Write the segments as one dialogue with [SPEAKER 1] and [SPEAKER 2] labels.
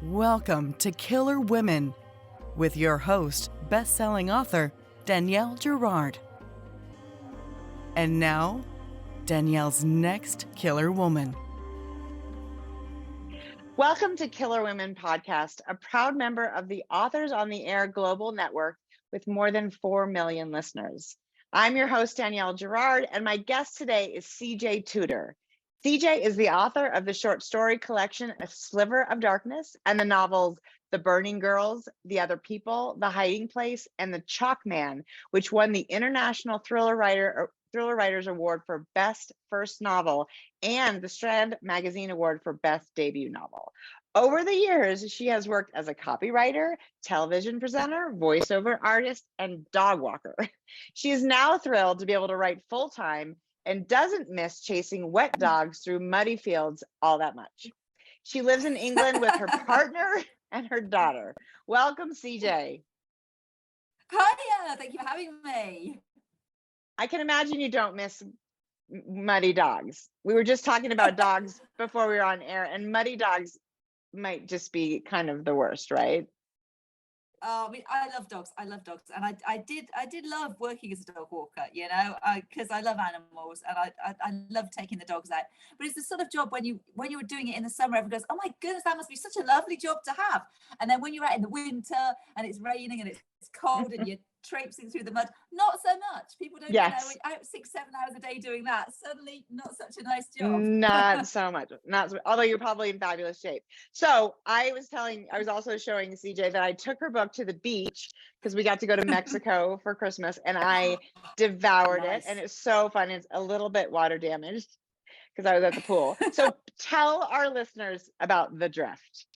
[SPEAKER 1] Welcome to Killer Women with your host, best-selling author, Danielle Girard. And now, Danielle's next killer woman.
[SPEAKER 2] Welcome to Killer Women Podcast, a proud member of the Authors on the Air Global Network with more than 4 million listeners. I'm your host, Danielle Girard, and my guest today is CJ Tudor. CJ is the author of the short story collection, A Sliver of Darkness, and the novels The Burning Girls, The Other People, The Hiding Place, and The Chalk Man, which won the International Thriller Writers Award for Best First Novel and the Strand Magazine Award for Best Debut Novel. Over the years, she has worked as a copywriter, television presenter, voiceover artist, and dog walker. She is now thrilled to be able to write full-time and doesn't miss chasing wet dogs through muddy fields all that much. She lives in England with her partner and her daughter. Welcome, CJ.
[SPEAKER 3] Hiya, thank you for having me.
[SPEAKER 2] I can imagine you don't miss muddy dogs. We were just talking about dogs before we were on air, and muddy dogs might just be kind of the worst, right?
[SPEAKER 3] I love dogs. And I did love working as a dog walker, because I love animals and I love taking the dogs out. But it's the sort of job when you were doing it in the summer, everyone goes, "Oh my goodness, that must be such a lovely job to have." And then when you're out in the winter and it's raining and it's cold and you're traipsing through the mud, not so much. People don't know, out 6-7 hours a day doing that, suddenly not such a nice job.
[SPEAKER 2] Not so much, although you're probably in fabulous shape. So I was also showing CJ that I took her book to the beach because we got to go to Mexico for Christmas, and I devoured it, and it's so fun. It's a little bit water damaged because I was at the pool. So tell our listeners about The Drift.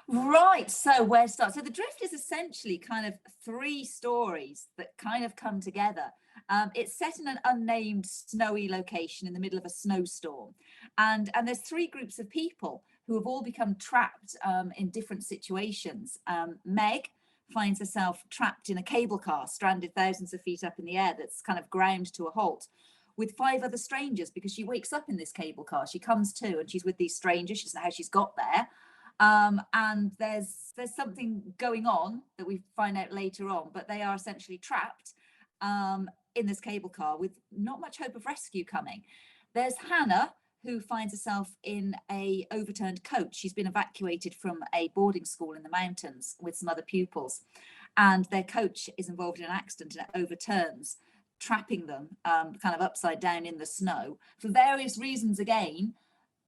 [SPEAKER 3] Right, so where to start? So The Drift is essentially kind of 3 stories that kind of come together. It's set in an unnamed snowy location in the middle of a snowstorm. And there's 3 groups of people who have all become trapped in different situations. Meg finds herself trapped in a cable car, stranded thousands of feet up in the air, that's kind of ground to a halt, with 5 other strangers, because she wakes up in this cable car. She comes to and she's with these strangers. She doesn't know how she's got there. And there's something going on that we find out later on, but they are essentially trapped in this cable car with not much hope of rescue coming. There's Hannah, who finds herself in a overturned coach. She's been evacuated from a boarding school in the mountains with some other pupils, and their coach is involved in an accident and it overturns, trapping them kind of upside down in the snow for various reasons. Again,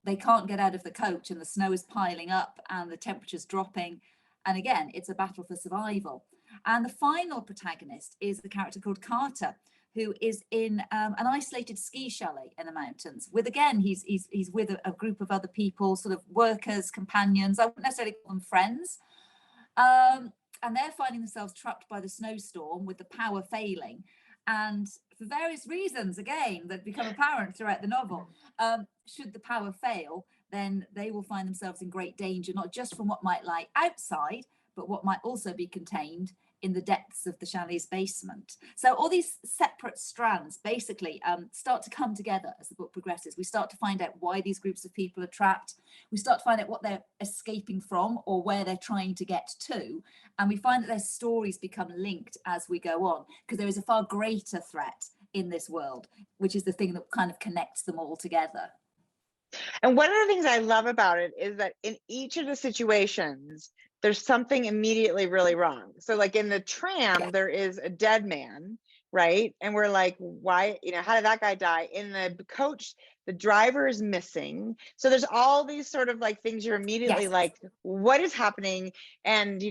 [SPEAKER 3] they can't get out of the coach and the snow is piling up and the temperature's dropping. And again, it's a battle for survival. And the final protagonist is the character called Carter, who is in an isolated ski chalet in the mountains with, again, he's with a group of other people, sort of workers, companions. I wouldn't necessarily call them friends. And they're finding themselves trapped by the snowstorm with the power failing. And for various reasons, again, that become apparent throughout the novel, should the power fail, then they will find themselves in great danger, not just from what might lie outside, but what might also be contained in the depths of the chalet's basement. So all these separate strands basically start to come together as the book progresses. We start to find out why these groups of people are trapped. We start to find out what they're escaping from or where they're trying to get to. And we find that their stories become linked as we go on, because there is a far greater threat in this world, which is the thing that kind of connects them all together.
[SPEAKER 2] And one of the things I love about it is that in each of the situations, there's something immediately really wrong. So like in the tram, there is a dead man, right? And we're like, why, how did that guy die? In the coach, the driver is missing. So there's all these sort of like things you're immediately like, what is happening? And,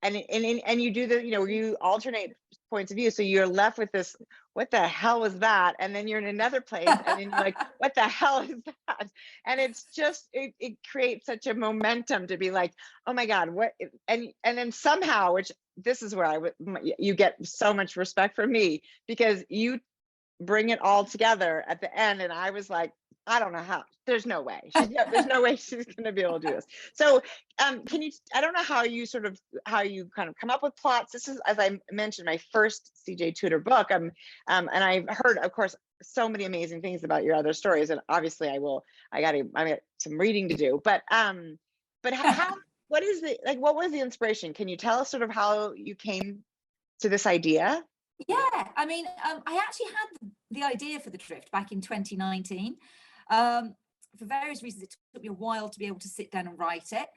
[SPEAKER 2] and you do the, you alternate points of view. So you're left with this, what the hell was that? And then you're in another place and then you're like, what the hell is that? And it's just, it creates such a momentum to be like, oh my God, what? And then somehow, which this is where you get so much respect from me, because you bring it all together at the end. And I was like, I don't know how. There's no way. There's no way she's going to be able to do this. So, can you? I don't know how you kind of come up with plots. This is, as I mentioned, my first CJ Tudor book. And I've heard, of course, so many amazing things about your other stories, and obviously I got some reading to do, but how, what is the, like, what was the inspiration? Can you tell us sort of how you came to this idea?
[SPEAKER 3] Yeah, I mean, I actually had the idea for the drift back in 2019. For various reasons, it took me a while to be able to sit down and write it.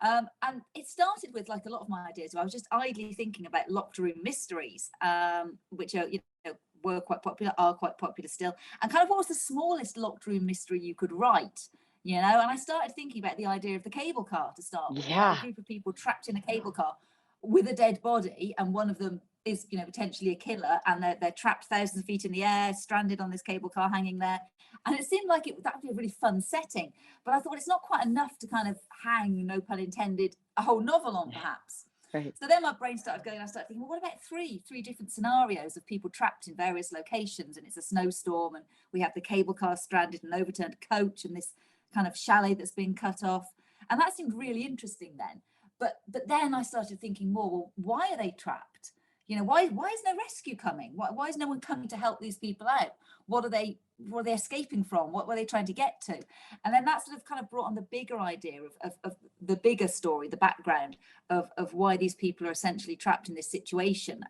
[SPEAKER 3] And it started with, like a lot of my ideas, where I was just idly thinking about locked room mysteries, which are, were quite popular, are quite popular still. And kind of what was the smallest locked room mystery you could write, And I started thinking about the idea of the cable car to start with.
[SPEAKER 2] Yeah.
[SPEAKER 3] A group of people trapped in a cable car with a dead body, and one of them is, potentially a killer, and they're trapped thousands of feet in the air, stranded on this cable car hanging there. And it seemed like that would be a really fun setting. But I thought it's not quite enough to kind of hang, no pun intended, a whole novel on, perhaps.
[SPEAKER 2] Right.
[SPEAKER 3] So then my brain started going, I started thinking, well, what about three different scenarios of people trapped in various locations, and it's a snowstorm, and we have the cable car stranded, an overturned coach, and this kind of chalet that's been cut off. And that seemed really interesting then. But then I started thinking more, well, why are they trapped? Why is no rescue coming? Why is no one coming to help these people out? What are they escaping from? What were they trying to get to? And then that sort of kind of brought on the bigger idea of the bigger story, the background of why these people are essentially trapped in this situation.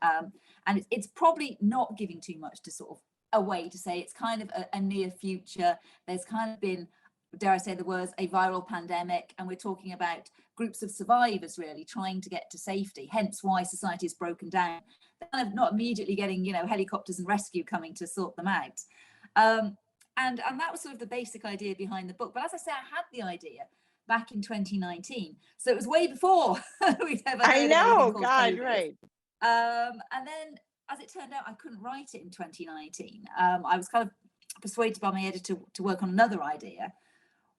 [SPEAKER 3] And it's probably not giving too much to sort of away to say it's kind of a near future. There's kind of been, dare I say the words, a viral pandemic, and we're talking about groups of survivors really trying to get to safety, hence why society is broken down. They're kind of not immediately getting, helicopters and rescue coming to sort them out. And that was sort of the basic idea behind the book. But as I say, I had the idea back in 2019. So it was way before we'd ever heard
[SPEAKER 2] I know,
[SPEAKER 3] of
[SPEAKER 2] God,
[SPEAKER 3] COVID.
[SPEAKER 2] right.
[SPEAKER 3] And then, as it turned out, I couldn't write it in 2019. I was kind of persuaded by my editor to work on another idea,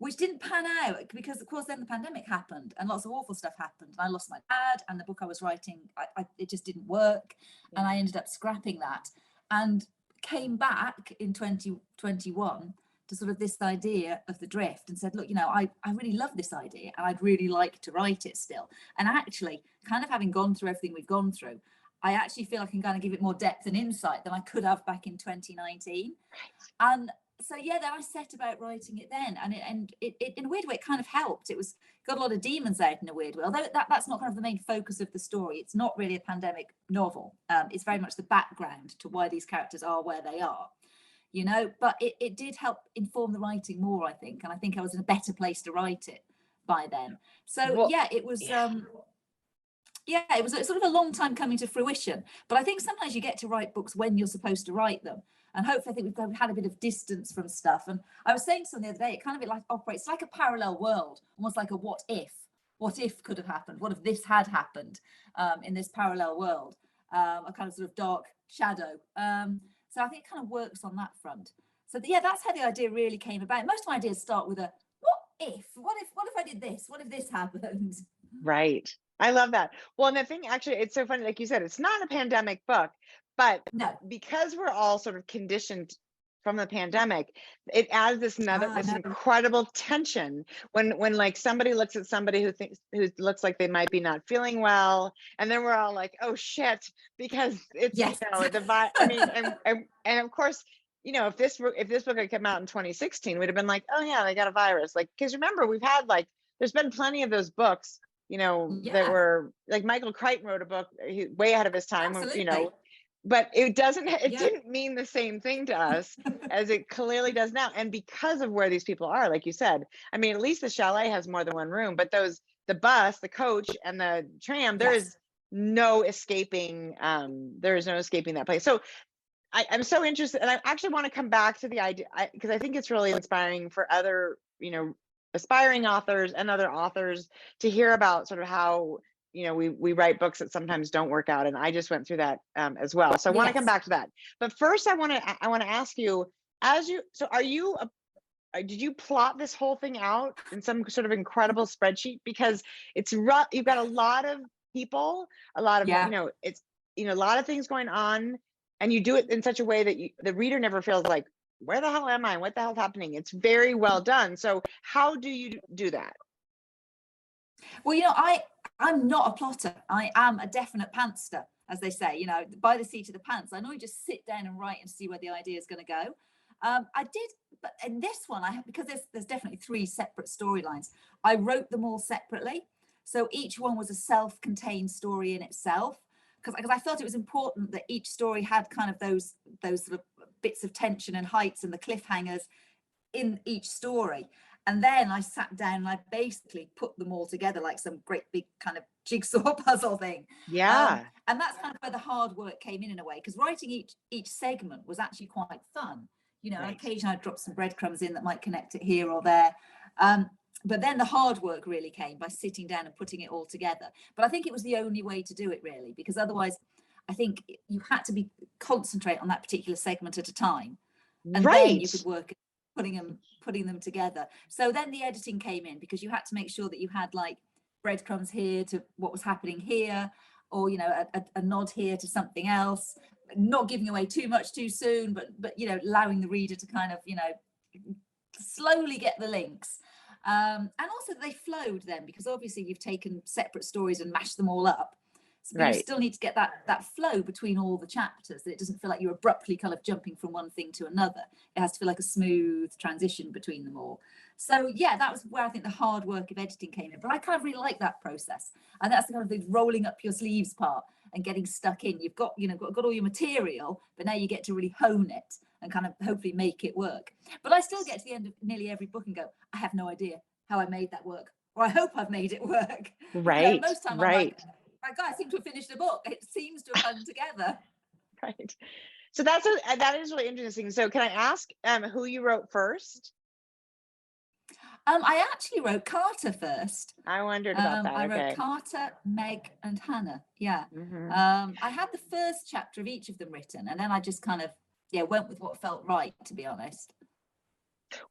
[SPEAKER 3] which didn't pan out because, of course, then the pandemic happened and lots of awful stuff happened. And I lost my dad, and the book I was writing, it just didn't work. Yeah. And I ended up scrapping that and came back in 2021 to sort of this idea of the drift and said, look, I really love this idea and I'd really like to write it still. And actually, kind of having gone through everything we've gone through, I actually feel I can kind of give it more depth and insight than I could have back in 2019. Right. And so then I set about writing it then, and it in a weird way it kind of helped. It was got a lot of demons out in a weird way, although that's not kind of the main focus of the story. It's not really a pandemic novel. It's very much the background to why these characters are where they are, but it did help inform the writing more, I think, and I think I was in a better place to write it by then. So it was it was sort of a long time coming to fruition. But I think sometimes you get to write books when you're supposed to write them. And hopefully, I think we've had a bit of distance from stuff. And I was saying to someone the other day, it kind of operates like a parallel world, almost like a what if. What if could have happened? What if this had happened in this parallel world? A kind of sort of dark shadow. So I think it kind of works on that front. So that's how the idea really came about. Most of my ideas start with a what if? What if I did this? What if this happened?
[SPEAKER 2] Right. I love that. Well, and the thing, actually, it's so funny, like you said, it's not a pandemic book, but
[SPEAKER 3] no,
[SPEAKER 2] because we're all sort of conditioned from the pandemic, it adds this incredible tension when like somebody looks at somebody who looks like they might be not feeling well, and then we're all like, oh shit, because it's I mean, and of course, if this book had come out in 2016, we'd have been like, oh yeah, they got a virus, like, because remember, we've had there's been plenty of those books that were like Michael Crichton wrote a book way ahead of his time.
[SPEAKER 3] Absolutely.
[SPEAKER 2] But it didn't mean the same thing to us as it clearly does now. And because of where these people are, like you said, I mean, at least the chalet has more than one room, but the bus, the coach, and the tram, there is no escaping. There is no escaping that place. So I'm so interested, and I actually want to come back to the idea, because I think it's really inspiring for other, aspiring authors and other authors to hear about sort of how we write books that sometimes don't work out, and I just went through that as well. So I want to come back to that, but first I want to ask you, did you plot this whole thing out in some sort of incredible spreadsheet? Because it's rough. You've got a lot of people, a lot of it's a lot of things going on, and you do it in such a way that the reader never feels like, where the hell am I? What the hell's happening? It's very well done. So how do you do that?
[SPEAKER 3] Well, I'm not a plotter. I am a definite pantster, as they say, by the seat of the pants. I normally just sit down and write and see where the idea is going to go. I did, but in this one, because there's definitely 3 separate storylines. I wrote them all separately, so each one was a self-contained story in itself. Because I felt it was important that each story had kind of those sort of bits of tension and heights and the cliffhangers in each story. And then I sat down and I basically put them all together like some great big kind of jigsaw puzzle thing.
[SPEAKER 2] Yeah.
[SPEAKER 3] And that's kind of where the hard work came in a way, because writing each segment was actually quite fun. You know,
[SPEAKER 2] Right.
[SPEAKER 3] occasionally I'd drop some breadcrumbs in that might connect it here or there. But then the hard work really came by sitting down and putting it all together. But I think it was the only way to do it, really, because otherwise I think you had to concentrate on that particular segment at a time. And then you could work putting them together. So then the editing came in, because you had to make sure that you had like breadcrumbs here to what was happening here, or, you know, a nod here to something else, not giving away too much too soon, but you know, allowing the reader to kind of, you know, slowly get the links. And also they flowed then, because obviously you've taken separate stories and mashed them all up. So you still need to get that flow between all the chapters, that it doesn't feel like you're abruptly kind of jumping from one thing to another. It has to feel like a smooth transition between them all. So yeah, that was where I think the hard work of editing came in. But I kind of really like that process. And that's the kind of the rolling up your sleeves part and getting stuck in. You've got, you know, got all your material, but now you get to really hone it and kind of hopefully make it work. But I still get to the end of nearly every book and go, I have no idea how I made that work, or I hope I've made it work.
[SPEAKER 2] Right.
[SPEAKER 3] You know, most time I'm like, my God, I seem to have finished the book. It seems to have hung together.
[SPEAKER 2] Right. So that is really interesting. So can I ask who you wrote first?
[SPEAKER 3] I actually wrote Carter first.
[SPEAKER 2] I wondered about that.
[SPEAKER 3] I wrote Carter, Meg, and Hannah. Yeah.
[SPEAKER 2] Mm-hmm.
[SPEAKER 3] I had the first chapter of each of them written, and then I just kind of went with what felt right, to be honest.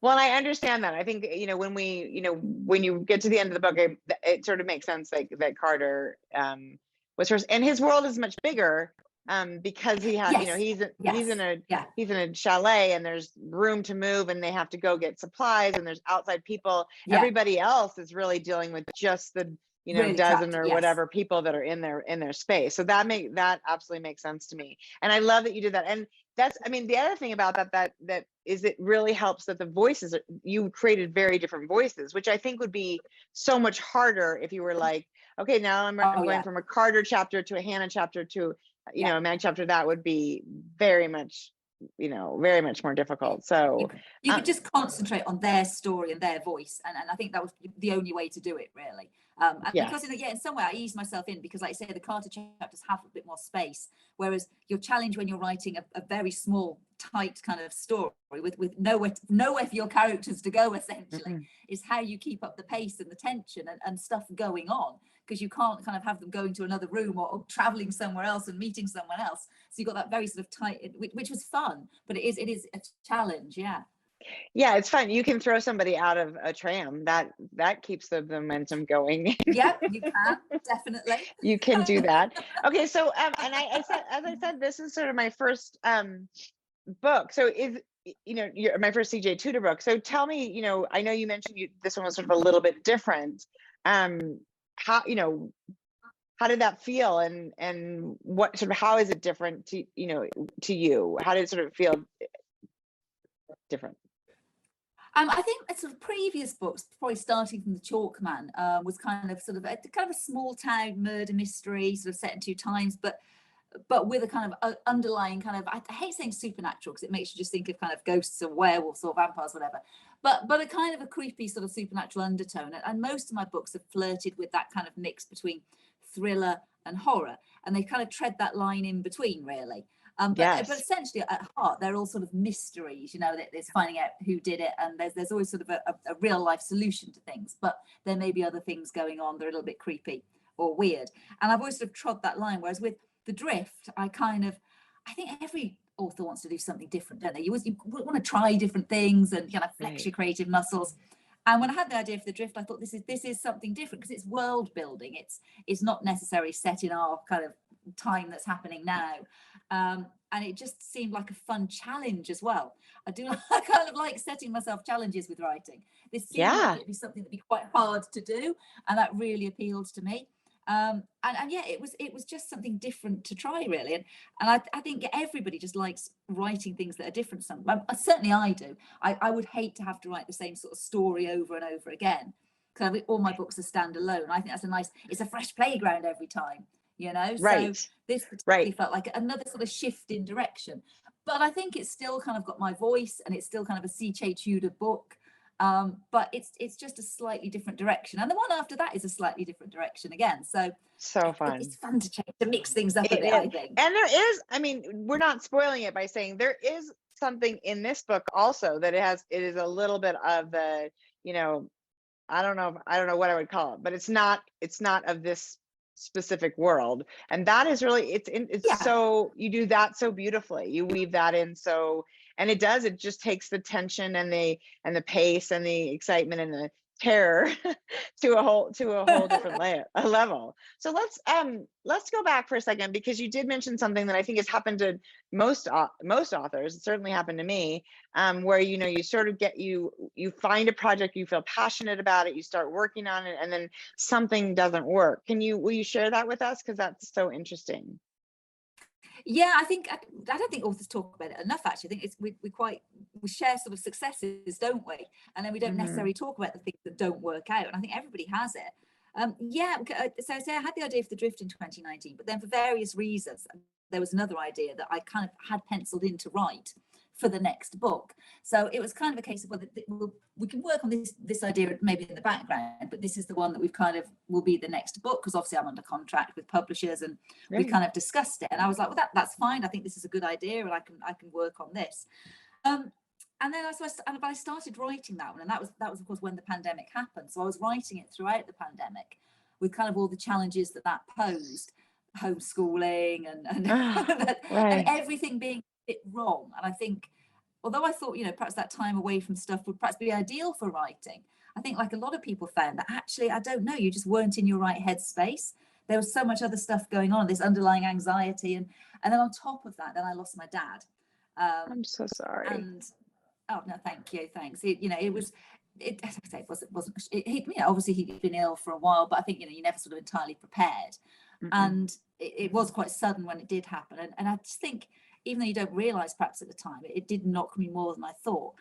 [SPEAKER 2] Well, I understand that. I think, you know, when you get to the end of the book, it sort of makes sense that Carter was first, and his world is much bigger because he had, you know, he's in a chalet, and there's room to move, and they have to go get supplies, and there's outside people. Everybody else is really dealing with just the, you know, really dozen or whatever people that are in their space. So that absolutely makes sense to me, and I love that you did that. And that's, I mean, the other thing about that is it really helps that the voices, you created very different voices, which I think would be so much harder if you were like, okay, now I'm going from a Carter chapter to a Hannah chapter to, you know, a Meg chapter. That would be very much more difficult. So
[SPEAKER 3] you could just concentrate on their story and their voice, and I think that was the only way to do it, really. Because in some way I eased myself in, because like I say, the Carter chapters have a bit more space, whereas your challenge when you're writing a very small, tight kind of story with nowhere for your characters to go, essentially, is how you keep up the pace and the tension and stuff going on, because you can't kind of have them going to another room or traveling somewhere else and meeting someone else. So you've got that very sort of tight, which was fun, but it is a challenge.
[SPEAKER 2] Yeah, it's fun. You can throw somebody out of a tram. That keeps the momentum going.
[SPEAKER 3] Yeah, you can, definitely.
[SPEAKER 2] You can do that. Okay, so and I said, as I said, this is sort of my first book. So is, you know, my first CJ Tudor book. So tell me, you know, I know you mentioned this one was sort of a little bit different. How, you know, how did that feel, and what sort of, how is it different to you? How did it sort of feel different?
[SPEAKER 3] I think sort of previous books, probably starting from The Chalk Man, was kind of a small town murder mystery, sort of set in 2 times, but with a kind of underlying kind of, I hate saying supernatural, because it makes you just think of kind of ghosts or werewolves or vampires, whatever, but a kind of a creepy sort of supernatural undertone. And most of my books have flirted with that kind of mix between thriller and horror, and they kind of tread that line in between, really. But essentially at heart, they're all sort of mysteries, you know, that it's finding out who did it, and there's always sort of a real life solution to things, but there may be other things going on that are a little bit creepy or weird. And I've always sort of trod that line, whereas with The Drift, I think every author wants to do something different, don't they? You want to try different things and kind of flex your creative muscles. And when I had the idea for The Drift, I thought this is something different, because it's world building. It's not necessarily set in our kind of time that's happening now. And it just seemed like a fun challenge as well. I kind of like setting myself challenges with writing. This seemed like it'd be something that'd be quite hard to do, and that really appealed to me. And yeah, it was just something different to try, really. And I think everybody just likes writing things that are different. Certainly I do. I would hate to have to write the same sort of story over and over again, because all my books are standalone. I think it's a fresh playground every time, you know.
[SPEAKER 2] Right.
[SPEAKER 3] So this particularly felt like another sort of shift in direction. But I think it's still kind of got my voice, and it's still kind of a C.J. Tudor book. But it's just a slightly different direction, and the one after that is a slightly different direction again. So
[SPEAKER 2] fun.
[SPEAKER 3] It's fun to mix things up a bit, I think.
[SPEAKER 2] And there is, I mean, we're not spoiling it by saying there is something in this book also that it is a little bit of the, you know, I don't know what I would call it, but it's not of this specific world. And that is really, so you do that so beautifully. You weave that in and it just takes the tension and the pace and the excitement and the terror to a whole different level. So let's go back for a second, because you did mention something that I think has happened to most authors. It certainly happened to me, where you sort of you find a project, you feel passionate about it, you start working on it, and then something doesn't work. Will you share that with us, because that's so interesting?
[SPEAKER 3] Yeah, I don't think authors talk about it enough, actually. I think we share sort of successes, don't we? And then we don't necessarily talk about the things that don't work out. And I think everybody has it. So I had the idea for The Drift in 2019, but then for various reasons, there was another idea that I kind of had penciled in to write for the next book. So it was kind of a case of, well, we can work on this idea maybe in the background, but this is the one that we've kind of will be the next book, because obviously I'm under contract with publishers, and we kind of discussed it. And I was like, well, that's fine. I think this is a good idea, and I can work on this. And then I started writing that one, and that was of course when the pandemic happened. So I was writing it throughout the pandemic, with kind of all the challenges that posed, homeschooling and everything being a bit wrong. And I think, although I thought, perhaps that time away from stuff would perhaps be ideal for writing, I think like a lot of people found that actually, I don't know, you just weren't in your right headspace. There was so much other stuff going on, this underlying anxiety, and then on top of that, then I lost my dad.
[SPEAKER 2] I'm so sorry.
[SPEAKER 3] And oh no, thank you, thanks. It was. As I say, obviously he'd been ill for a while, but I think you never sort of entirely prepared, and it was quite sudden when it did happen. And I just think, even though you don't realise perhaps at the time, it did knock me more than I thought.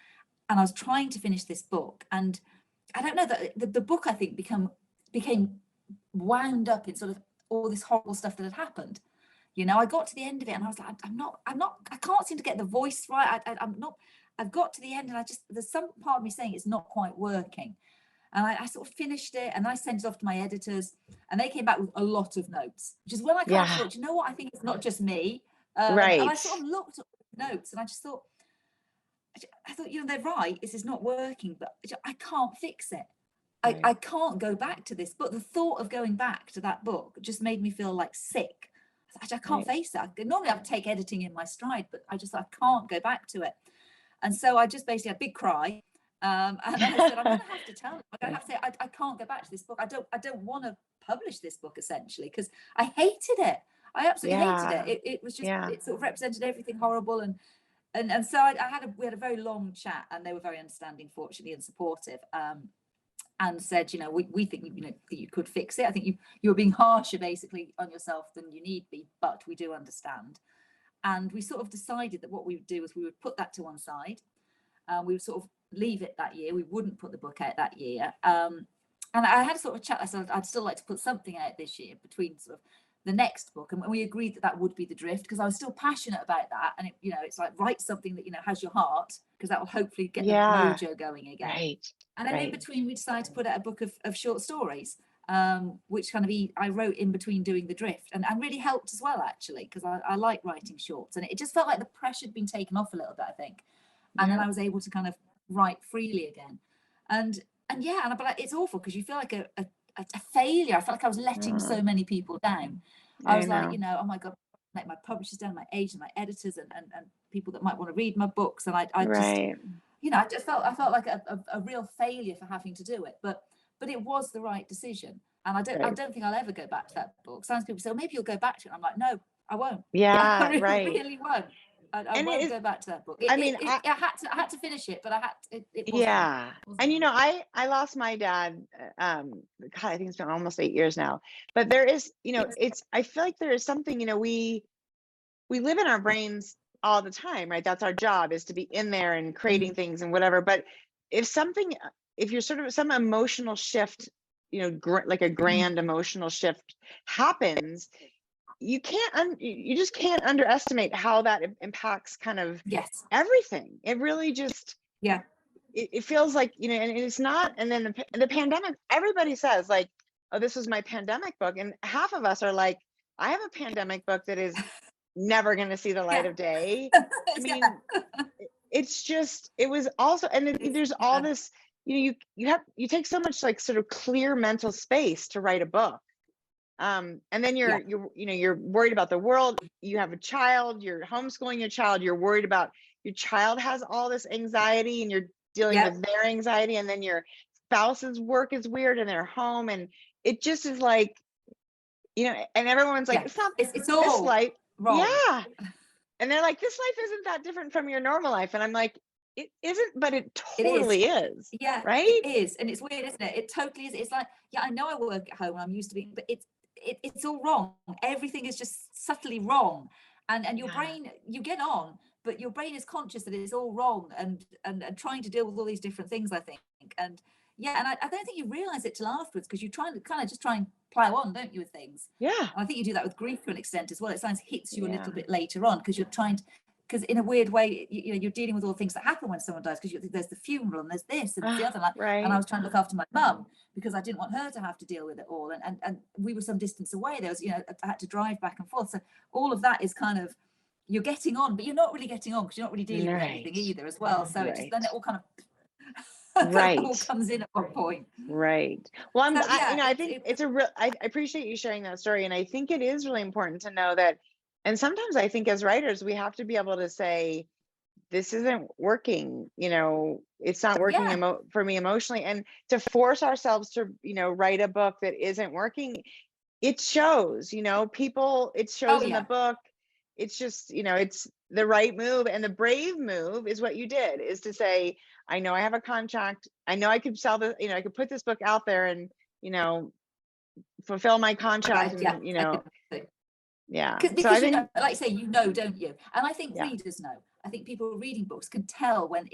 [SPEAKER 3] And I was trying to finish this book, and I don't know that the book, I think, became wound up in sort of all this horrible stuff that had happened. I got to the end of it, and I was like, I can't seem to get the voice right. I've got to the end, and there's some part of me saying it's not quite working. And I sort of finished it, and I sent it off to my editors, and they came back with a lot of notes, which is when I kind of thought, you know what, I think it's not just me.
[SPEAKER 2] Right.
[SPEAKER 3] And I sort of looked at the notes, and I thought, they're right, this is not working, but I can't fix it. Right. I can't go back to this book. The thought of going back to that book just made me feel like sick. I can't face it. Normally I would take editing in my stride, but I can't go back to it. And so I just basically had a big cry. And I said, I'm going to have to tell them. I'm going to have to say, I can't go back to this book. I don't want to publish this book, essentially, because I hated it. I absolutely hated it. It was just, it sort of represented everything horrible. And so we had a very long chat, and they were very understanding, fortunately, and supportive. And said, we think that you could fix it. I think you're being harsher basically on yourself than you need be, but we do understand. And we sort of decided that what we would do is we would put that to one side. We would sort of leave it that year. We wouldn't put the book out that year. And I had a sort of chat. I said I'd still like to put something out this year between sort of the next book, and we agreed that would be The Drift, because I was still passionate about that. And it's like, write something that has your heart, because that will hopefully get the mojo going again.
[SPEAKER 2] Right.
[SPEAKER 3] And then in between, we decided to put out a book of short stories, which kind of I wrote in between doing The Drift, and really helped as well, actually, because I like writing shorts, and it just felt like the pressure had been taken off a little bit, I think. And then I was able to kind of write freely again. But it's awful, because you feel like a failure. I felt like I was letting so many people down. I was like, oh my God, like my publishers down, my agents, my editors, and people that might want to read my books. And I just felt like a real failure for having to do it. But it was the right decision. And I don't think I'll ever go back to that book. Sometimes people say, well, maybe you'll go back to it. I'm like, no, I won't.
[SPEAKER 2] Yeah,
[SPEAKER 3] I really won't. I
[SPEAKER 2] And
[SPEAKER 3] won't go back to that book. I had to finish it, but it wasn't.
[SPEAKER 2] yeah. And I lost my dad, God, I think it's been almost 8 years now. But there is, I feel like there is something, we live in our brains all the time, right? That's our job, is to be in there and creating things and whatever. But if you're sort of some emotional shift, like a grand emotional shift happens, you just can't underestimate how that impacts kind of everything. It really just, it feels like, and it's not. And then the pandemic, everybody says like, oh, this was my pandemic book. And half of us are like, I have a pandemic book that is never going to see the light of day. I mean, it's just, it was also, and there's all this, you take so much like sort of clear mental space to write a book. And then you're worried about the world. You have a child, you're homeschooling your child, you're worried about your child has all this anxiety and you're dealing with their anxiety. And then your spouse's work is weird and they're home. And it just is like, and everyone's like, it's all this life. Wrong. Yeah. And they're like, this life isn't that different from your normal life. And I'm like, it isn't, but it totally is.
[SPEAKER 3] Yeah,
[SPEAKER 2] right.
[SPEAKER 3] It is. And it's weird, isn't it? It totally is. It's like, I know I work at home and I'm used to being, but it's all wrong. Everything is just subtly wrong. And your brain, you get on, but your brain is conscious that it's all wrong and trying to deal with all these different things, I think. And and I don't think you realize it till afterwards, because you try and plow on, don't you, with things?
[SPEAKER 2] Yeah.
[SPEAKER 3] And I think you do that with grief to an extent as well. It sometimes hits you a little bit later on, because you're trying to, because in a weird way, you're dealing with all the things that happen when someone dies, because there's the funeral and there's this and there's the other.
[SPEAKER 2] Right.
[SPEAKER 3] And I was trying to look after my mum because I didn't want her to have to deal with it all. And we were some distance away. There was, I had to drive back and forth. So all of that is kind of, you're getting on, but you're not really getting on because you're not really dealing with anything either as well. So it just, then it all kind of it all comes in at one point.
[SPEAKER 2] Right. Well, I think it's a real, I appreciate you sharing that story. And I think it is really important to know that, and sometimes I think as writers, we have to be able to say, this isn't working, it's not working for me emotionally. And to force ourselves to, write a book that isn't working, it shows, people, it shows in the book. It's just, it's the right move. And the brave move is what you did, is to say, I know I have a contract. I know I could sell this, I could put this book out there and, fulfill my contract.
[SPEAKER 3] Right,
[SPEAKER 2] and, yeah.
[SPEAKER 3] Because
[SPEAKER 2] so I think,
[SPEAKER 3] like you say, don't you? And I think readers know. I think people reading books can tell when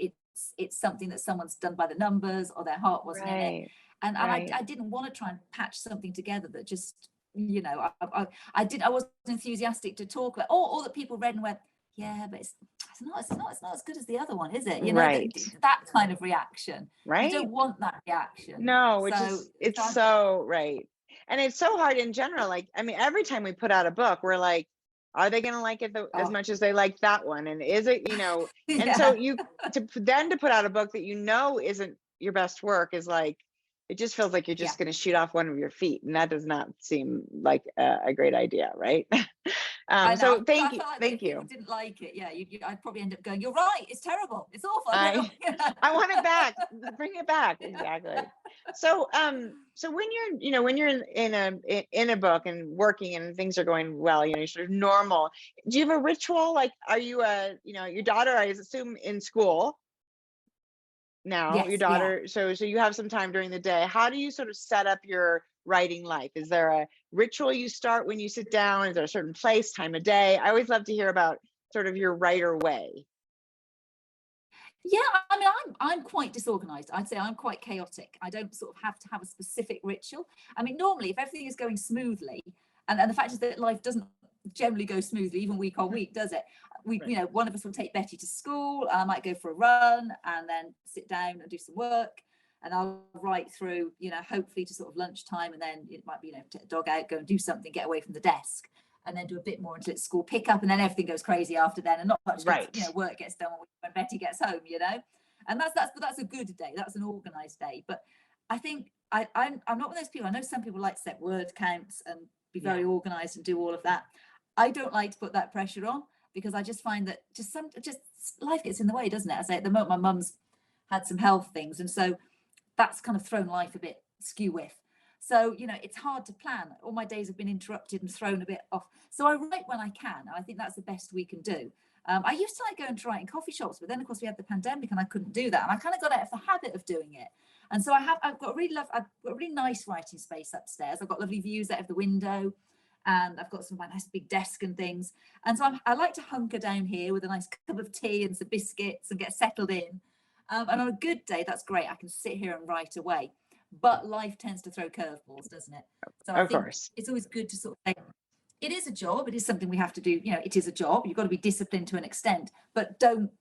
[SPEAKER 3] it's something that someone's done by the numbers or their heart wasn't in it. And I didn't want to try and patch something together that just, I wasn't enthusiastic to talk about, or that people read and went, yeah, but it's not as good as the other one, is it? That kind of reaction. Right. You don't want that reaction.
[SPEAKER 2] No, it's so right. And it's so hard in general. Like, I mean, every time we put out a book, we're like, are they going to like it as much as they like that one? And is it, and so to put out a book that isn't your best work is like, it just feels like you're just going to shoot off one of your feet. And that does not seem like a great idea. Right. So thank you. Thank you.
[SPEAKER 3] If you didn't like it. Yeah. I'd probably end up going, you're right. It's terrible. It's awful.
[SPEAKER 2] I want it back. Bring it back. Exactly. So, so when you're in a book and working and things are going well, you're sort of normal. Do you have a ritual? Like, are you your daughter, I assume, in school now? Yes, your daughter. So you have some time during the day. How do you sort of set up your writing life? Is there a ritual you start when you sit down? Is there a certain place, time of day? I always love to hear about sort of your writer way.
[SPEAKER 3] Yeah, I mean, I'm quite disorganized. I'd say I'm quite chaotic. I don't sort of have to have a specific ritual. I mean, normally if everything is going smoothly, and the fact is that life doesn't generally go smoothly, even week on week, does it? One of us will take Betty to school, I might go for a run and then sit down and do some work. And I'll write through, hopefully to sort of lunchtime, and then it might be, take the dog out, go and do something, get away from the desk, and then do a bit more until it's school pickup, and then everything goes crazy after then, and not much work gets done when Betty gets home, And that's a good day. That's an organised day. But I think I'm not one of those people. I know some people like to set word counts and be very organised and do all of that. I don't like to put that pressure on, because I just find that just life gets in the way, doesn't it? I say at the moment my mum's had some health things, and so that's kind of thrown life a bit skew with. So, it's hard to plan. All my days have been interrupted and thrown a bit off. So I write when I can. And I think that's the best we can do. I used to like going to write in coffee shops, but then of course we had the pandemic and I couldn't do that. And I kind of got out of the habit of doing it. And so I've got a really nice writing space upstairs. I've got lovely views out of the window, and I've got some of my nice big desk and things. And so I like to hunker down here with a nice cup of tea and some biscuits and get settled in. And on a good day, that's great. I can sit here and write away. But life tends to throw curveballs, doesn't it? So I think it's always good to sort of say, it is a job. It is something we have to do. It is a job. You've got to be disciplined to an extent, but don't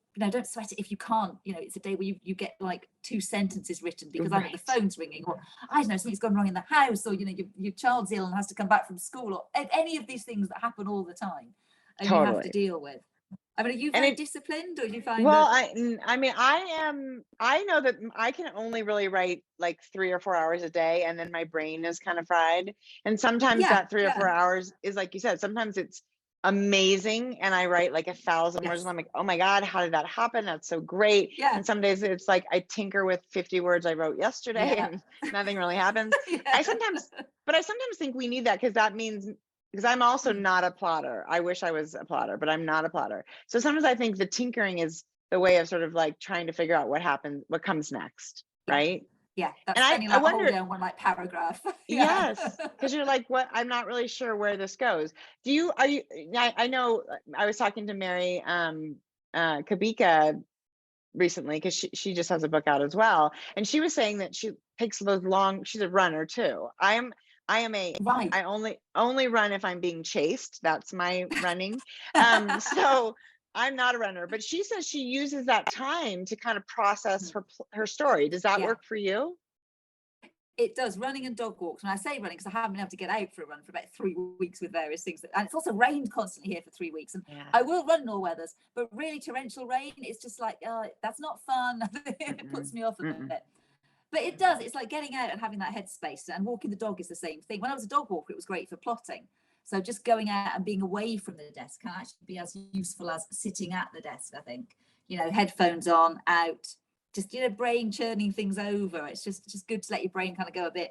[SPEAKER 3] sweat it if you can't. It's a day where you get like 2 sentences written because either the phone's ringing, or I don't know, something's gone wrong in the house, or your child's ill and has to come back from school, or any of these things that happen all the time, and you have to deal with. I mean, are you very disciplined, or do you find?
[SPEAKER 2] Well, I mean, I know that I can only really write like 3 or 4 hours a day, and then my brain is kind of fried. And sometimes that 3 or 4 hours is, like you said, sometimes it's amazing, and I write like 1,000 words, and I'm like, oh my God, how did that happen? That's so great. And some days it's like I tinker with 50 words I wrote yesterday, and nothing really happens. I sometimes think we need that, because that means, because I'm also not a plotter. I wish I was a plotter, but I'm not a plotter. So sometimes I think the tinkering is the way of sort of like trying to figure out what happens, what comes next, right?
[SPEAKER 3] Yeah, that's funny. I wonder, down one like paragraph.
[SPEAKER 2] Yes, because you're like, what? I'm not really sure where this goes. I know I was talking to Mary Kabika recently, because she just has a book out as well, and she was saying that she takes those long. She's a runner too. I only run if I'm being chased. That's my running. So I'm not a runner, but she says she uses that time to kind of process her story. Does that work for you?
[SPEAKER 3] It does. Running and dog walks. When I say running, because I haven't been able to get out for a run for about 3 weeks with various things, and it's also rained constantly here for 3 weeks, and I will run in all weathers, but really torrential rain, it's just like, that's not fun. It puts me off a bit. But it does. It's like getting out and having that headspace, and walking the dog is the same thing. When I was a dog walker, it was great for plotting. So just going out and being away from the desk can actually be as useful as sitting at the desk, I think. Headphones on, out, just, brain churning things over. It's just good to let your brain kind of go a bit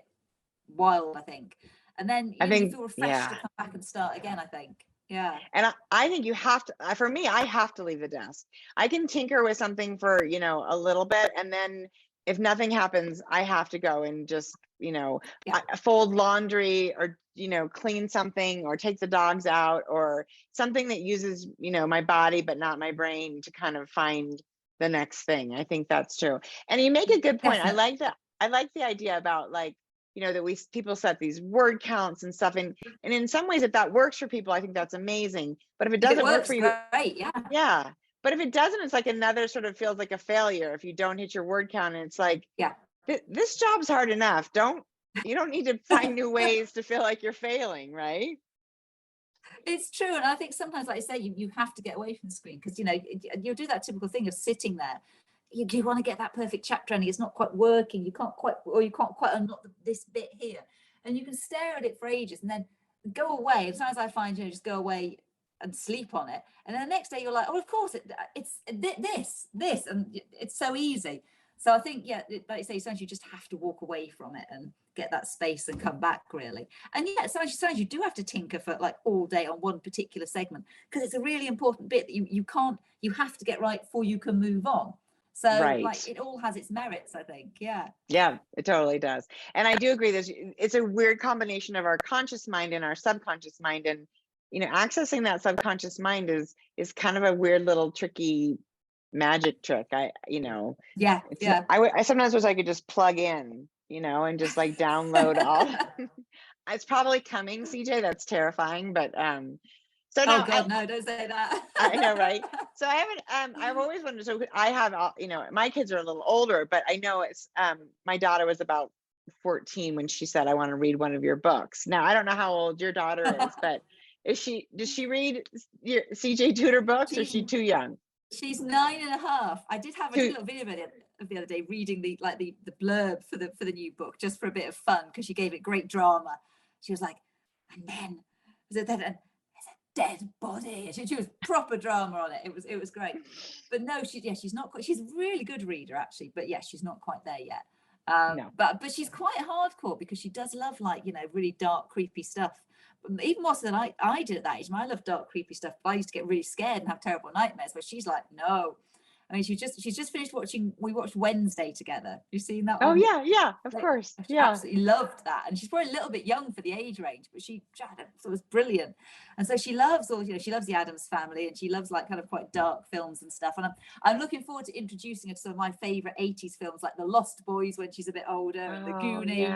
[SPEAKER 3] wild, I think. And then you feel refreshed to come back and start again, I think. Yeah.
[SPEAKER 2] And I think you have to, for me, I have to leave the desk. I can tinker with something for, a little bit, and then if nothing happens, I have to go and just, fold laundry, or, clean something, or take the dogs out, or something that uses, my body, but not my brain, to kind of find the next thing. I think that's true. And you make a good point. Definitely. I like that. I like the idea about, like, that people set these word counts and stuff. And in some ways, if that works for people, I think that's amazing. But if it doesn't work for you,
[SPEAKER 3] great,
[SPEAKER 2] yeah. But if it doesn't, it's like another sort of feels like a failure if you don't hit your word count. And it's like, this job's hard enough. You don't need to find new ways to feel like you're failing, right?
[SPEAKER 3] It's true. And I think sometimes, like I say, you have to get away from the screen, because, you'll do that typical thing of sitting there. You want to get that perfect chapter ending. It's not quite working. You can't quite unlock this bit here. And you can stare at it for ages and then go away. And sometimes I find, just go away and sleep on it, and then the next day you're like, oh, of course it's this, and it's so easy. So I think, like you say, sometimes you just have to walk away from it and get that space and come back, really. And sometimes you do have to tinker for like all day on one particular segment, because it's a really important bit that you have to get right before you can move on. So like, it all has its merits, I think. Yeah,
[SPEAKER 2] it totally does. And I do agree that it's a weird combination of our conscious mind and our subconscious mind, and accessing that subconscious mind is kind of a weird little tricky magic trick. I sometimes wish I could just plug in, and just like download all. It's probably coming, CJ. That's terrifying, but so now,
[SPEAKER 3] oh God, no, don't say that.
[SPEAKER 2] I know, right? So I haven't. I've always wondered. So I have, my kids are a little older, but I know it's. My daughter was about 14 when she said, "I want to read one of your books." Now I don't know how old your daughter is, but does she read your CJ Tudor books, or is she too young?
[SPEAKER 3] She's 9.5. I did have a little video of the other day reading the blurb for the new book, just for a bit of fun, because she gave it great drama. She was like, and then there's a dead body. She was proper drama on it. It was great. But no, she's not quite. She's a really good reader, actually, but she's not quite there yet. No. But she's quite hardcore, because she does love, like, really dark, creepy stuff. even more so than I did at that age. I love dark, creepy stuff, but I used to get really scared and have terrible nightmares. But she's like, no. I mean, she's just finished watching. We watched Wednesday together. You've seen that
[SPEAKER 2] Oh
[SPEAKER 3] one?
[SPEAKER 2] yeah, of course.
[SPEAKER 3] She
[SPEAKER 2] Yeah.
[SPEAKER 3] absolutely loved that, and she's probably a little bit young for the age range, but so it was brilliant. And so she loves she loves the Addams Family, and she loves like kind of quite dark films and stuff. And I'm looking forward to introducing her to some of my favorite 80s films, like The Lost Boys when she's a bit older, and The Goonies.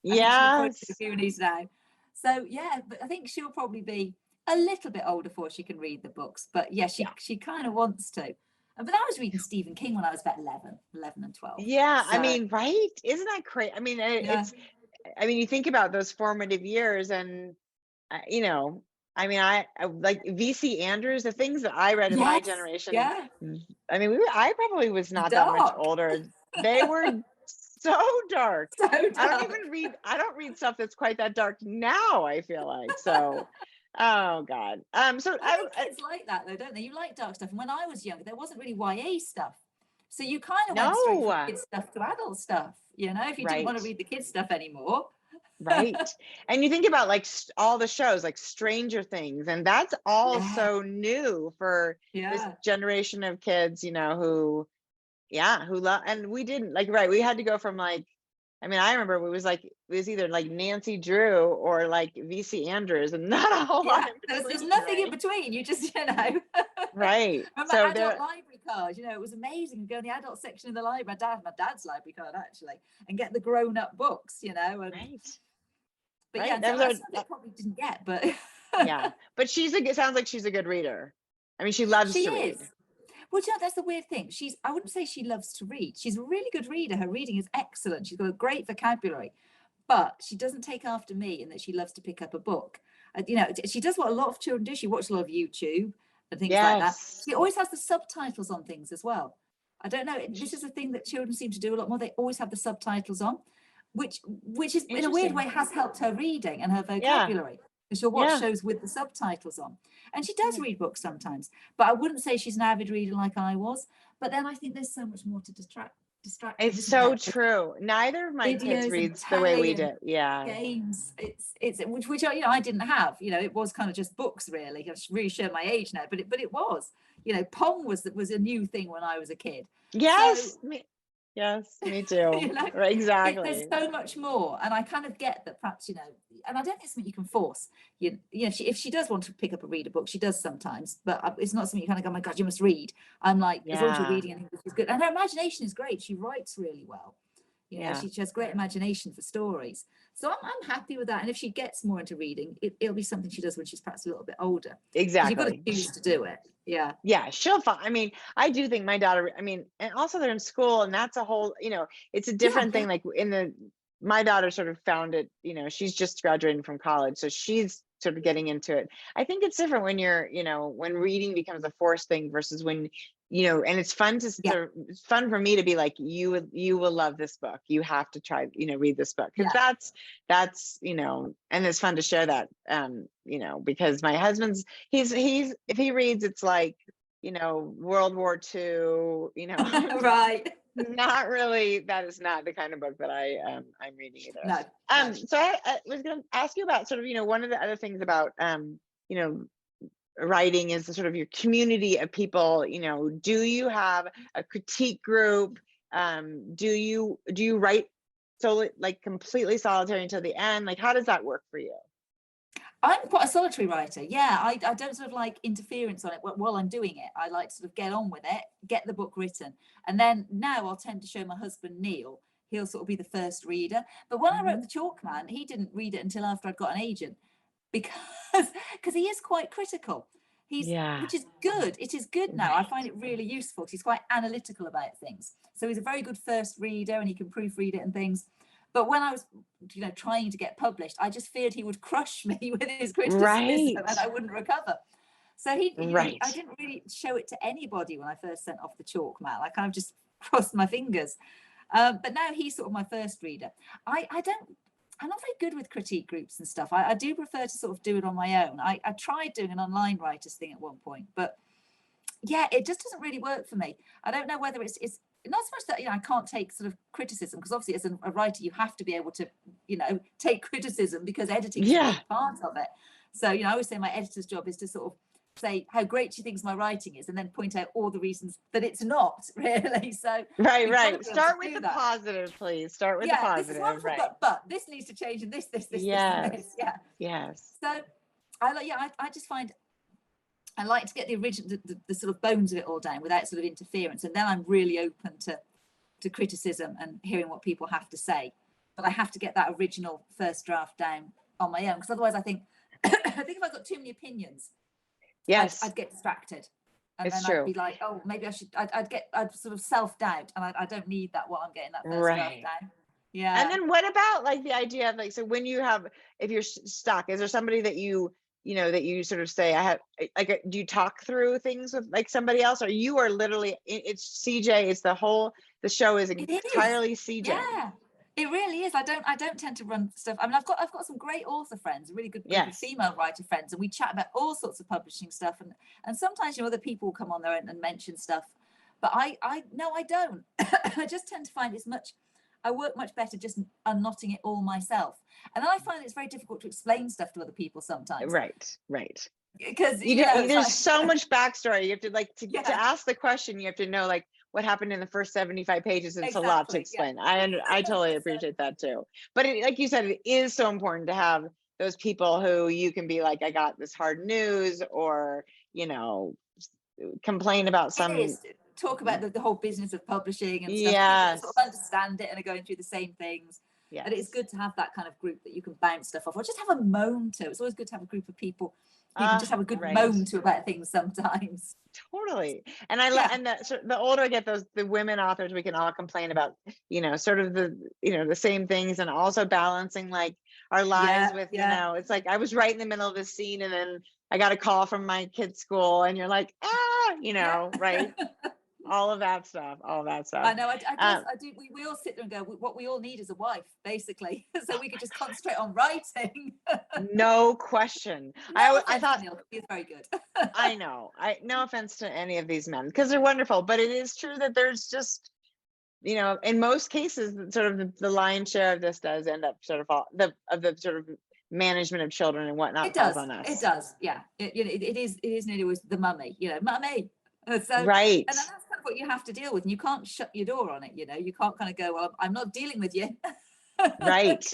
[SPEAKER 2] Yeah.
[SPEAKER 3] I think she'll probably
[SPEAKER 2] Yes.
[SPEAKER 3] do The Goonies now. So yeah, but I think she'll probably be a little bit older before she can read the books. But yeah, she kind of wants to. But I was reading Stephen King when I was about 11 and 12.
[SPEAKER 2] Yeah,
[SPEAKER 3] So,
[SPEAKER 2] I mean, right? Isn't that crazy? I mean, you think about those formative years, and you know, I mean, I like VC Andrews, the things that I read in my generation.
[SPEAKER 3] Yeah.
[SPEAKER 2] I mean, I probably was not that much older. They were so dark.
[SPEAKER 3] So dark.
[SPEAKER 2] I don't read stuff that's quite that dark now, I feel like. So oh God. So
[SPEAKER 3] I think kids like that though, don't they? You like dark stuff. And when I was younger, there wasn't really YA stuff. So you kind of went straight from kids stuff to adult stuff, you know, if you didn't want to read the kids stuff anymore.
[SPEAKER 2] Right. And you think about like all the shows like Stranger Things, and that's all so new for this generation of kids, you know, who love, and we didn't like, we had to go from like, I mean, I remember it was either like Nancy Drew or like VC Andrews, and not a whole lot.
[SPEAKER 3] There's nothing in between. You just, you know.
[SPEAKER 2] Right.
[SPEAKER 3] Remember
[SPEAKER 2] so
[SPEAKER 3] adult library cards, you know, it was amazing. You go in the adult section in the library, my dad's library card actually, and get the grown-up books, you know. And, but yeah, that's something I probably didn't get, but
[SPEAKER 2] yeah. But sounds like she's a good reader. I mean, she loves to read.
[SPEAKER 3] Well, you know, that's the weird thing. I wouldn't say she loves to read. She's a really good reader. Her reading is excellent. She's got a great vocabulary, but she doesn't take after me in that she loves to pick up a book. You know, she does what a lot of children do. She watches a lot of YouTube and things like that. She always has the subtitles on things as well. I don't know. This is a thing that children seem to do a lot more. They always have the subtitles on, which is in a weird way has helped her reading and her vocabulary. She'll watch shows with the subtitles on, and she does read books sometimes, but I wouldn't say she's an avid reader like I was. But then I think there's so much more to distract.
[SPEAKER 2] It's so true. Neither of my kids reads the way we did.
[SPEAKER 3] Games. It's which you know, I didn't have. You know, it was kind of just books really. I really show my age now, but it was. You know, Pong was a new thing when I was a kid.
[SPEAKER 2] Yes. Yes, me too.
[SPEAKER 3] You know,
[SPEAKER 2] right, exactly.
[SPEAKER 3] There's so much more, and I kind of get that. Perhaps, you know, and I don't think it's something you can force. You know, if she does want to pick up a read a book, she does sometimes, but it's not something you kind of go, oh my God, you must read. I'm like, as long as you're reading, I think this is good. And her imagination is great. She writes really well. You know, she has great imagination for stories. So I'm happy with that. And if she gets more into reading, it'll be something she does when she's perhaps a little bit older.
[SPEAKER 2] Exactly.
[SPEAKER 3] You've got to choose to do it. Yeah.
[SPEAKER 2] Yeah, she'll find. I mean, I do think my daughter, I mean, and also they're in school, and that's a whole, you know, it's a different thing. Like my daughter sort of found it, you know, she's just graduating from college, so she's sort of getting into it. I think it's different when you're, you know, when reading becomes a forced thing versus when, you know, and it's fun it's fun for me to be like, you will love this book. You have to try, you know, read this book. Because that's, you know, and it's fun to share that, you know, because my husband's, he's if he reads, it's like, you know, World War II, you know, not really, that is not the kind of book that I'm reading either.
[SPEAKER 3] No.
[SPEAKER 2] So I was going to ask you about sort of, you know, one of the other things about, you know, writing is the sort of your community of people. You know, do you have a critique group? Do you write like completely solitary until the end? Like, how does that work for you?
[SPEAKER 3] I'm quite a solitary writer. Yeah, I don't sort of like interference on it while I'm doing it. I like to sort of get on with it, get the book written. And then now I'll tend to show my husband, Neil. He'll sort of be the first reader. But when I wrote The Chalk Man, he didn't read it until after I'd got an agent because he is quite critical. Which is good. It is good now. I find it really useful. He's quite analytical about things. So he's a very good first reader and he can proofread it and things. But when I was, you know, trying to get published, I just feared he would crush me with his criticism and I wouldn't recover. So I didn't really show it to anybody when I first sent off The Chalk Man. I kind of just crossed my fingers. But now he's sort of my first reader. I'm not very good with critique groups and stuff. I do prefer to sort of do it on my own. I tried doing an online writers thing at one point, but yeah, it just doesn't really work for me. I don't know whether it's not so much that, I can't take sort of criticism, because obviously as a writer, you have to be able to, take criticism, because editing is a big part of it. So, I always say my editor's job is to sort of say how great she thinks my writing is, and then point out all the reasons that it's not, really. So
[SPEAKER 2] right. Start with the positive, please. Start with the positive.
[SPEAKER 3] This is wonderful,
[SPEAKER 2] right.
[SPEAKER 3] But this needs to change, and this,
[SPEAKER 2] yes.
[SPEAKER 3] this. Yeah.
[SPEAKER 2] Yes.
[SPEAKER 3] So I just find I like to get the original, the sort of bones of it all down without sort of interference, and then I'm really open to criticism and hearing what people have to say. But I have to get that original first draft down on my own, because otherwise I think if I've got too many opinions, I'd get distracted, and
[SPEAKER 2] it's
[SPEAKER 3] then
[SPEAKER 2] true.
[SPEAKER 3] I'd be like, oh, maybe I should. I'd sort of self-doubt, and I don't need that while I'm getting that first draft down. Yeah.
[SPEAKER 2] And then what about like the idea of like, so when you have, if you're stuck, is there somebody that that you sort of say, I have, like, do you talk through things with like somebody else, or you are literally, it's CJ, it's the show is entirely CJ.
[SPEAKER 3] Yeah, it really is. I don't tend to run stuff. I mean, I've got some great author friends, really good group of female writer friends, and we chat about all sorts of publishing stuff, and sometimes other people will come on there and mention stuff, but I don't. I just tend to find I work much better just unknotting it all myself. And then I find it's very difficult to explain stuff to other people sometimes.
[SPEAKER 2] Right.
[SPEAKER 3] Because
[SPEAKER 2] there's so much backstory. You have to to ask the question, you have to know like what happened in the first 75 pages. It's a lot to explain. I totally appreciate that too. But like you said, it is so important to have those people who you can be like, I got this hard news, or, complain about some.
[SPEAKER 3] Talk about the whole business of publishing and stuff. People sort of understand it and are going through the same things. Yeah. But it's good to have that kind of group that you can bounce stuff off, or just have a moan to. It's always good to have a group of people you can just have a good moan to about things sometimes.
[SPEAKER 2] Totally. And the older I get, the women authors, we can all complain about, sort of the same things, and also balancing like our lives with, it's like I was right in the middle of this scene, and then I got a call from my kid's school, and you're like, right. all of that stuff.
[SPEAKER 3] I know. I do. We all sit there and go, what we all need is a wife, basically, so we could just concentrate on writing.
[SPEAKER 2] No question. I thought
[SPEAKER 3] he's very good.
[SPEAKER 2] I know. No offense to any of these men, because they're wonderful, but it is true that there's just, in most cases, sort of the lion's share of this does end up sort of the sort of management of children and whatnot.
[SPEAKER 3] It does.
[SPEAKER 2] On us.
[SPEAKER 3] It does. Yeah. It is nearly always the mummy. Mummy. So,
[SPEAKER 2] right.
[SPEAKER 3] And that's kind of what you have to deal with, and you can't shut your door on it. You can't kind of go, well, I'm not dealing with you.
[SPEAKER 2] Right.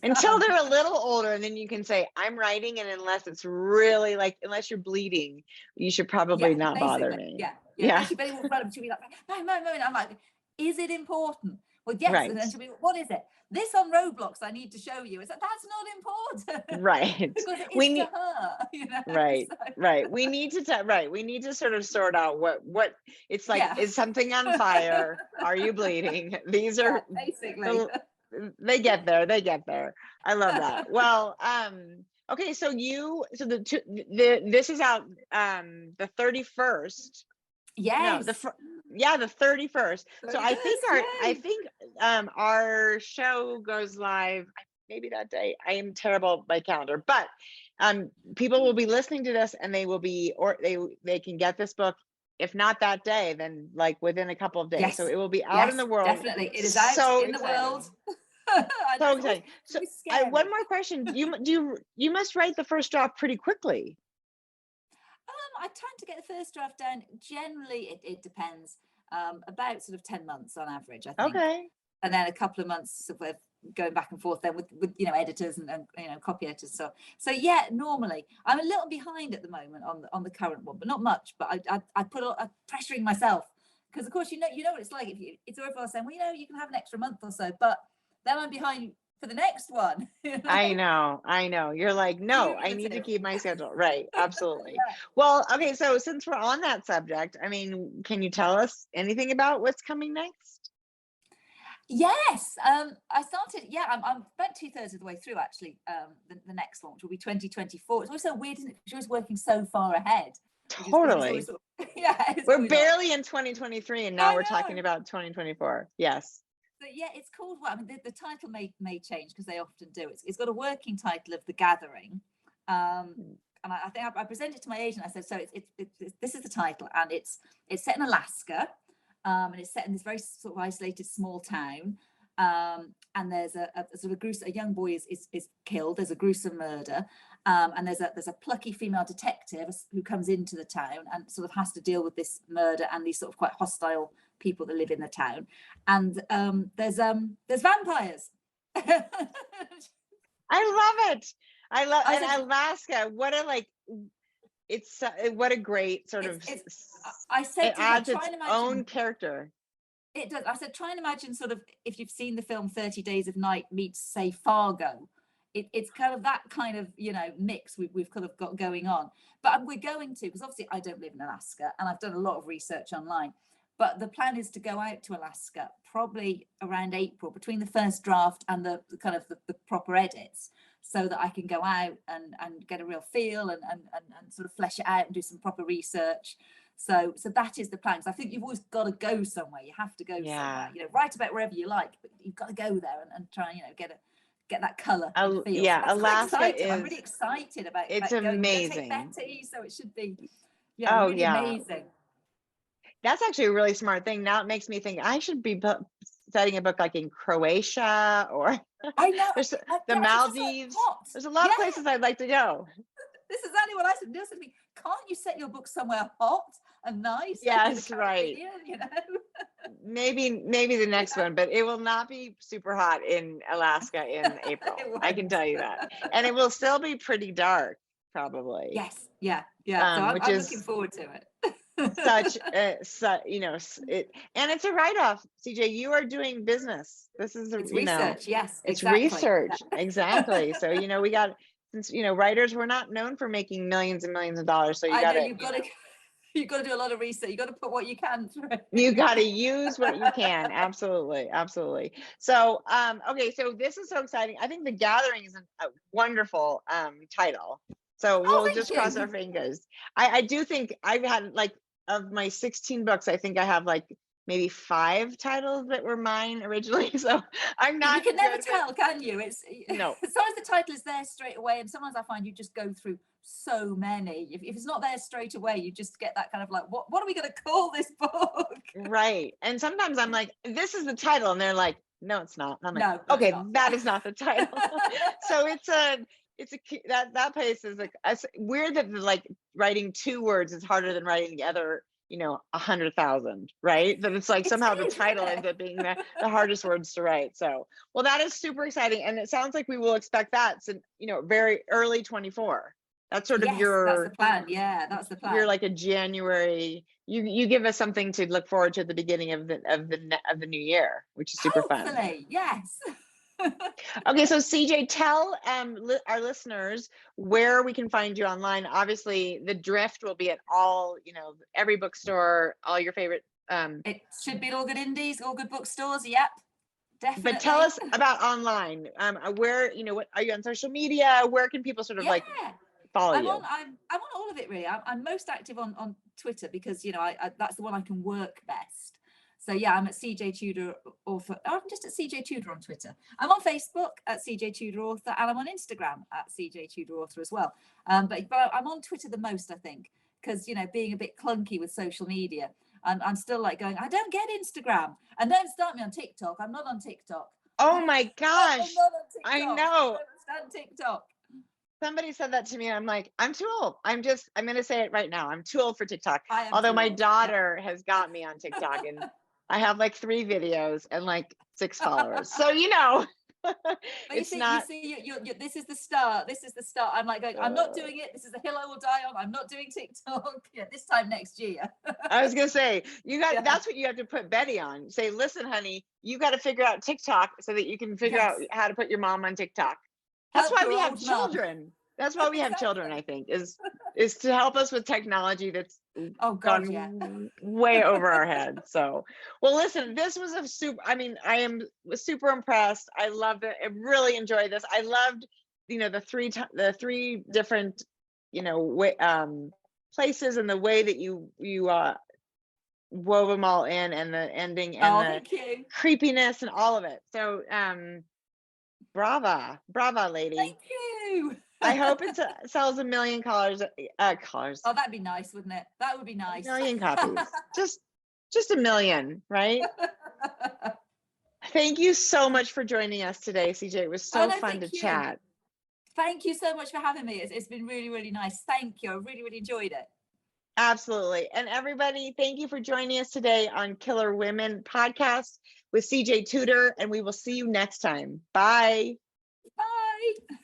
[SPEAKER 2] Until they're a little older, and then you can say, I'm writing, and unless it's really like, unless you're bleeding, you should probably not bother me.
[SPEAKER 3] Yeah. She barely walks around, and she'll be like, no. And I'm like, is it important? Well, yes. Right. And then she'll be, what is it? This on Roblox I need to show you. It's like, that's not important.
[SPEAKER 2] Right.
[SPEAKER 3] Because it is to her.
[SPEAKER 2] Right. So. Right. We need to sort of sort out what it's like. Is something on fire? Are you bleeding? These are
[SPEAKER 3] basically.
[SPEAKER 2] They get there. I love that. Well, okay. So this is out the 31st.
[SPEAKER 3] Yes.
[SPEAKER 2] No, the 31st. So I think our show goes live maybe that day. I am terrible by calendar, but people will be listening to this, and they can get this book, if not that day, then like within a couple of days. Yes. So it will be out in the world.
[SPEAKER 3] Definitely. It is out in the world.
[SPEAKER 2] So exciting. So one more question. You must write the first draft pretty quickly.
[SPEAKER 3] I tend to get the first draft down. Generally, it depends. About sort of 10 months on average, I think. Okay. And then a couple of months of going back and forth then with editors and copy editors. So yeah, normally I'm a little behind at the moment on the current one, but not much. But I put pressuring myself, because of course you know what it's like. It's worthwhile saying, well, you can have an extra month or so, but then I'm behind for the next one.
[SPEAKER 2] I know. You're like, no, I need to keep my schedule. Right. Absolutely. Well, okay. So since we're on that subject, I mean, can you tell us anything about what's coming next?
[SPEAKER 3] Yes. I started, I'm about 2/3 of the way through, actually. The next one, which will be 2024. It's always so weird, isn't it? Because you're always working so far ahead.
[SPEAKER 2] Totally. We're barely in 2023, and now we're talking about 2024. Yes.
[SPEAKER 3] But yeah, it's called, the title may change, because they often do. It's got a working title of The Gathering, and I think I presented it to my agent. I said, so it's this is the title, and it's set in Alaska, and it's set in this very sort of isolated small town. And there's a sort of gruesome, a young boy is killed. There's a gruesome murder, and there's a plucky female detective who comes into the town and sort of has to deal with this murder and these sort of quite hostile people that live in the town. And there's vampires.
[SPEAKER 2] I love it. And Alaska. What a what a great sort of.
[SPEAKER 3] I said
[SPEAKER 2] it
[SPEAKER 3] to her,
[SPEAKER 2] adds its own character.
[SPEAKER 3] It does. I said, try and imagine sort of if you've seen the film 30 Days of Night meets, say, Fargo. It's kind of that kind of, mix we've kind of got going on. But we're going to, because obviously I don't live in Alaska and I've done a lot of research online. But the plan is to go out to Alaska probably around April, between the first draft and the kind of the proper edits, so that I can go out and get a real feel and sort of flesh it out and do some proper research. So that is the plan. Because I think you've always got to go somewhere. You have to go somewhere. Write about wherever you like, but you've got to go there and try, get that colour. And feel.
[SPEAKER 2] Yeah,
[SPEAKER 3] so
[SPEAKER 2] Alaska is.
[SPEAKER 3] I'm really excited about.
[SPEAKER 2] It's
[SPEAKER 3] about
[SPEAKER 2] amazing.
[SPEAKER 3] Going. Betty, so it should be. Really amazing.
[SPEAKER 2] That's actually a really smart thing. Now it makes me think I should be studying a book like in Croatia or
[SPEAKER 3] I know
[SPEAKER 2] the Maldives. There's a lot of places I'd like to go.
[SPEAKER 3] This is exactly what I said. Neil said to me, can't you set your book somewhere hot and nice?
[SPEAKER 2] Yes, right. Maybe the next one, but it will not be super hot in Alaska in April. I can tell you that. And it will still be pretty dark, probably.
[SPEAKER 3] Yes. Yeah. So I'm looking forward to it.
[SPEAKER 2] And it's a write-off. CJ, you are doing business. This is
[SPEAKER 3] research. Yes,
[SPEAKER 2] it's research. Exactly. So we got, since writers, we're not known for making millions and millions of dollars. So
[SPEAKER 3] you've got to do a lot of research. You got to put what you can through.
[SPEAKER 2] You got to use what you can. Absolutely. So okay, so this is so exciting. I think The Gathering is a wonderful title. So we'll just cross our fingers. I do think I've had, like, of my 16 books, I think I have like maybe 5 titles that were mine originally. So I'm not.
[SPEAKER 3] You can never tell, can you? It's
[SPEAKER 2] no.
[SPEAKER 3] Sometimes the title is there straight away, and sometimes I find you just go through so many. If it's not there straight away, you just get that kind of like, what are we going to call this book? Right.
[SPEAKER 2] And sometimes I'm like, this is the title, and they're like, no, it's not. And I'm like,
[SPEAKER 3] no,
[SPEAKER 2] okay, that is not the title. So that place is like, it's weird that like writing 2 words is harder than writing the other 100,000, right? That it's like somehow the title ends up being the hardest words to write. So, well, that is super exciting, and it sounds like we will expect that. So, very early 24. That's sort of
[SPEAKER 3] that's the plan. Yeah, that's the plan.
[SPEAKER 2] You're like a January. You give us something to look forward to at the beginning of the new year, which is super fun.
[SPEAKER 3] Yes.
[SPEAKER 2] Okay, so CJ, tell our listeners where we can find you online. Obviously, The Drift will be at all, every bookstore, all your favorite.
[SPEAKER 3] It should be at all good indies, all good bookstores. Yep, definitely.
[SPEAKER 2] But tell us about online. Where, what are you on social media? Where can people sort of like follow you?
[SPEAKER 3] I'm on all of it really. I'm most active on Twitter because that's the one I can work best. So yeah, I'm at CJ Tudor Author. I'm just at CJ Tudor on Twitter. I'm on Facebook at CJ Tudor Author, and I'm on Instagram at CJ Tudor Author as well. But I'm on Twitter the most, I think, because being a bit clunky with social media, I'm still like going, I don't get Instagram, and don't start me on TikTok. I'm not on TikTok.
[SPEAKER 2] Oh my gosh!
[SPEAKER 3] I'm not on TikTok.
[SPEAKER 2] I know.
[SPEAKER 3] I don't understand TikTok.
[SPEAKER 2] Somebody said that to me. I'm like, I'm too old. I'm going to say it right now. I'm too old for TikTok. Although my daughter has got me on TikTok, and I have like 3 videos and like 6 followers. So, it's not.
[SPEAKER 3] You see, this is the start. This is the start. I'm like going, I'm not doing it. This is the hill I will die on. I'm not doing TikTok. This time next year.
[SPEAKER 2] I was going to say, that's what you have to put Betty on. Say, listen, honey, you got to figure out TikTok so that you can figure out how to put your mom on TikTok. That's why we have children. That's why we have children, I think, is to help us with technology that's gone way over our heads. So, well, listen, this was I am super impressed. I loved it. I really enjoyed this. I loved, the 3 different, places and the way that you wove them all in, and the ending and the creepiness and all of it. So, brava, lady.
[SPEAKER 3] Thank you.
[SPEAKER 2] I hope it sells 1 million collars.
[SPEAKER 3] Oh, that'd be nice, wouldn't it? That would be nice.
[SPEAKER 2] 1 million copies. Just just a million, right? Thank you so much for joining us today, CJ. It was so fun to chat.
[SPEAKER 3] Thank you so much for having me. It's been really, really nice. Thank you. I really, really enjoyed it.
[SPEAKER 2] Absolutely. And everybody, thank you for joining us today on Killer Women podcast with CJ Tudor, and we will see you next time. Bye.
[SPEAKER 3] Bye.